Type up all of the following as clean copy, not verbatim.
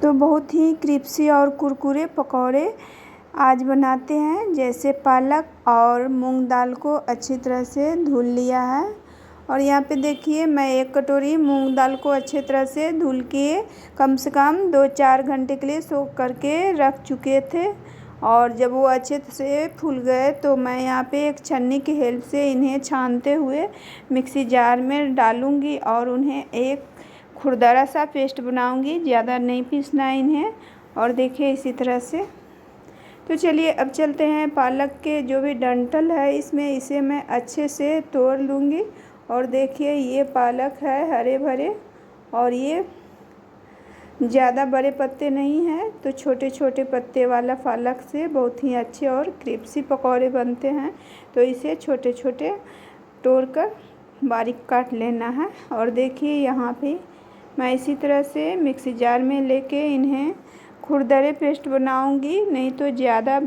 तो बहुत ही क्रिस्पी और कुरकुरे पकौड़े आज बनाते हैं। जैसे पालक और मूंग दाल को अच्छी तरह से धुल लिया है और यहाँ पे देखिए मैं 1 कटोरी मूंग दाल को अच्छी तरह से धुल के कम से कम 2-4 घंटे के लिए सोख करके रख चुके थे। और जब वो अच्छे से फूल गए तो मैं यहाँ पे एक छन्नी की हेल्प से इन्हें छानते हुए मिक्सी जार में डालूँगी और उन्हें एक खुरदरा सा पेस्ट बनाऊंगी। ज़्यादा नहीं पीसना है इन्हें। और देखिए इसी तरह से। तो चलिए अब चलते हैं पालक के जो भी डंठल है इसमें इसे मैं अच्छे से तोड़ लूँगी। और देखिए ये पालक है हरे भरे और ये ज़्यादा बड़े पत्ते नहीं हैं, तो छोटे छोटे पत्ते वाला पालक से बहुत ही अच्छे और क्रिस्पी पकौड़े बनते हैं। तो इसे छोटे छोटे तोड़ कर बारीक काट लेना है। और देखिए यहाँ पे मैं इसी तरह से मिक्सी जार में लेके इन्हें खुरदरे पेस्ट बनाऊंगी। नहीं तो ज़्यादा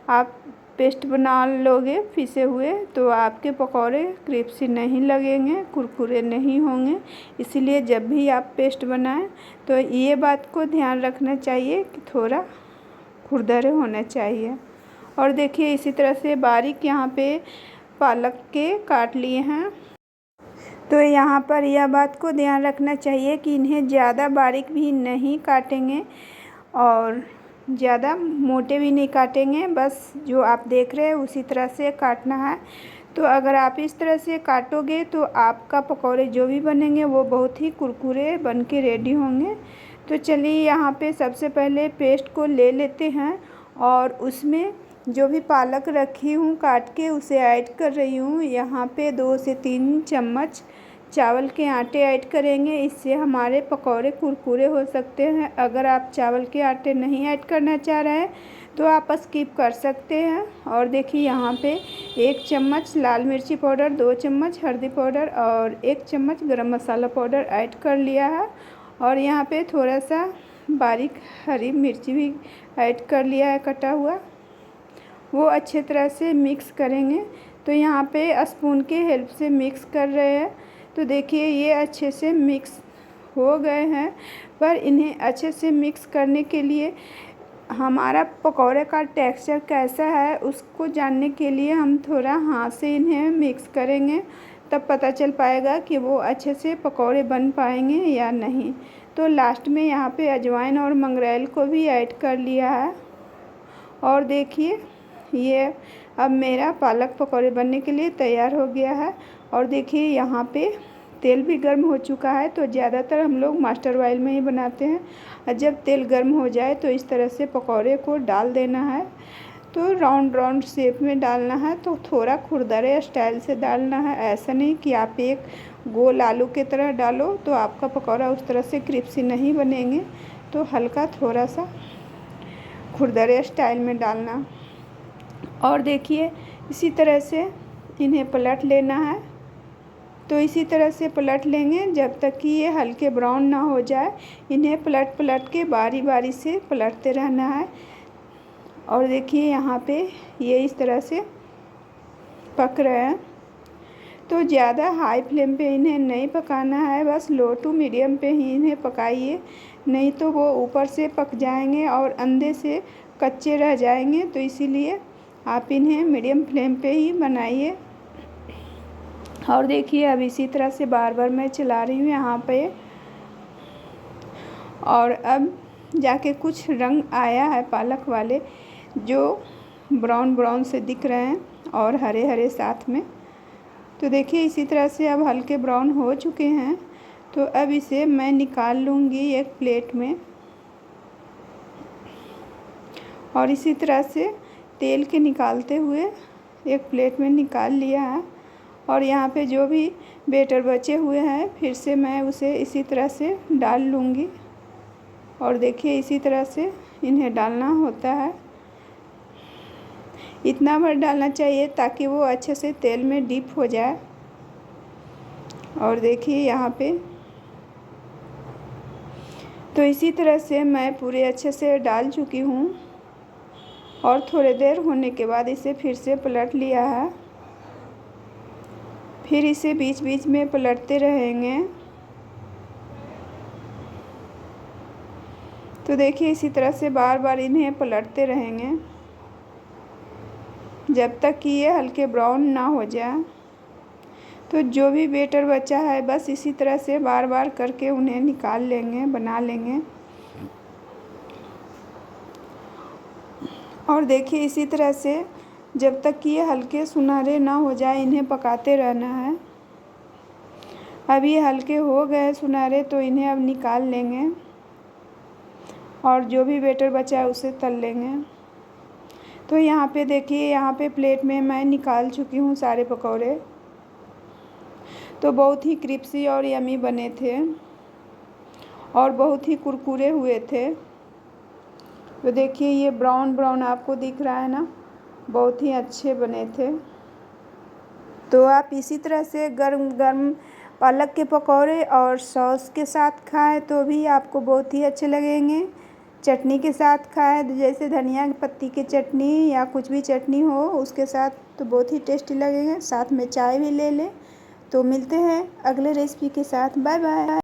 आप पेस्ट बना लोगे पिसे हुए तो आपके पकौड़े क्रिस्पी नहीं लगेंगे, कुरकुरे नहीं होंगे। इसीलिए जब भी आप पेस्ट बनाएं तो ये बात को ध्यान रखना चाहिए कि थोड़ा खुरदरे होना चाहिए। और देखिए इसी तरह से बारीक यहाँ पे पालक के काट लिए हैं। तो यहाँ पर यह बात को ध्यान रखना चाहिए कि इन्हें ज़्यादा बारीक भी नहीं काटेंगे और ज़्यादा मोटे भी नहीं काटेंगे। बस जो आप देख रहे हैं उसी तरह से काटना है। तो अगर आप इस तरह से काटोगे तो आपका पकौड़े जो भी बनेंगे वो बहुत ही कुरकुरे बन के रेडी होंगे। तो चलिए यहाँ पे सबसे पहले पेस्ट को ले लेते हैं और उसमें जो भी पालक रखी हूँ काट के उसे ऐड कर रही हूँ। यहाँ पे 2 से 3 चम्मच चावल के आटे ऐड करेंगे। इससे हमारे पकौड़े कुरकुरे हो सकते हैं। अगर आप चावल के आटे नहीं ऐड करना चाह रहे हैं तो आप स्किप कर सकते हैं। और देखिए यहाँ पे 1 चम्मच लाल मिर्ची पाउडर, 2 चम्मच हल्दी पाउडर और 1 चम्मच गरम मसाला पाउडर ऐड कर लिया है। और यहाँ पे थोड़ा सा बारीक हरी मिर्ची भी ऐड कर लिया है कटा हुआ। वो अच्छे तरह से मिक्स करेंगे। तो यहाँ पे स्पून के हेल्प से मिक्स कर रहे हैं। तो देखिए ये अच्छे से मिक्स हो गए हैं। पर इन्हें अच्छे से मिक्स करने के लिए हमारा पकौड़े का टेक्सचर कैसा है उसको जानने के लिए हम थोड़ा हाथ से इन्हें मिक्स करेंगे। तब पता चल पाएगा कि वो अच्छे से पकौड़े बन पाएंगे या नहीं। तो लास्ट में यहाँ पे अजवाइन और मंगरेल को भी ऐड कर लिया है। और देखिए ये अब मेरा पालक पकौड़े बनने के लिए तैयार हो गया है। और देखिए यहाँ पे तेल भी गर्म हो चुका है। तो ज़्यादातर हम लोग मास्टर ऑयल में ही बनाते हैं। और जब तेल गर्म हो जाए तो इस तरह से पकौड़े को डाल देना है। तो राउंड राउंड शेप में डालना है। तो थोड़ा खुरदरे स्टाइल से डालना है। ऐसा नहीं कि आप एक गोल आलू की तरह डालो तो आपका पकौड़ा उस तरह से क्रिस्पी नहीं बनेंगे। तो हल्का थोड़ा सा खुरदरे स्टाइल में डालना। और देखिए इसी तरह से इन्हें पलट लेना है। तो इसी तरह से पलट लेंगे जब तक कि ये हल्के ब्राउन ना हो जाए। इन्हें पलट पलट के बारी बारी से पलटते रहना है। और देखिए यहाँ पे ये इस तरह से पक रहे हैं। तो ज़्यादा हाई फ्लेम पे इन्हें नहीं पकाना है, बस लो टू मीडियम पे ही इन्हें पकाइए। नहीं तो वो ऊपर से पक जाएंगे और अंदर से कच्चे रह जाएंगे। तो इसीलिए आप इन्हें मीडियम फ्लेम पे ही बनाइए। और देखिए अब इसी तरह से बार बार मैं चला रही हूँ यहाँ पे। और अब जाके कुछ रंग आया है पालक वाले जो ब्राउन ब्राउन से दिख रहे हैं और हरे हरे साथ में। तो देखिए इसी तरह से अब हल्के ब्राउन हो चुके हैं। तो अब इसे मैं निकाल लूँगी एक प्लेट में। और इसी तरह से तेल के निकालते हुए एक प्लेट में निकाल लिया है। और यहाँ पे जो भी बेटर बचे हुए हैं फिर से मैं उसे इसी तरह से डाल लूँगी। और देखिए इसी तरह से इन्हें डालना होता है। इतना भर डालना चाहिए ताकि वो अच्छे से तेल में डीप हो जाए। और देखिए यहाँ पे तो इसी तरह से मैं पूरे अच्छे से डाल चुकी हूँ। और थोड़ी देर होने के बाद इसे फिर से पलट लिया है। फिर इसे बीच बीच में पलटते रहेंगे। तो देखिए इसी तरह से बार बार इन्हें पलटते रहेंगे जब तक कि ये हल्के ब्राउन ना हो जाए। तो जो भी बैटर बचा है बस इसी तरह से बार बार करके उन्हें निकाल लेंगे, बना लेंगे। और देखिए इसी तरह से जब तक कि ये हल्के सुनहरे ना हो जाए इन्हें पकाते रहना है। अब ये हल्के हो गए सुनहरे तो इन्हें अब निकाल लेंगे और जो भी बैटर बचा है उसे तल लेंगे। तो यहाँ पे देखिए, यहाँ पे प्लेट में मैं निकाल चुकी हूँ सारे पकौड़े। तो बहुत ही क्रिस्पी और यमी बने थे और बहुत ही कुरकुरे हुए थे। तो देखिए ये ब्राउन ब्राउन आपको दिख रहा है ना, बहुत ही अच्छे बने थे। तो आप इसी तरह से गर्म गर्म पालक के पकौड़े और सॉस के साथ खाएं तो भी आपको बहुत ही अच्छे लगेंगे। चटनी के साथ खाएं, जैसे धनिया की पत्ती की चटनी या कुछ भी चटनी हो उसके साथ, तो बहुत ही टेस्टी लगेंगे। साथ में चाय भी ले लें। तो मिलते हैं अगले रेसिपी के साथ। Bye bye.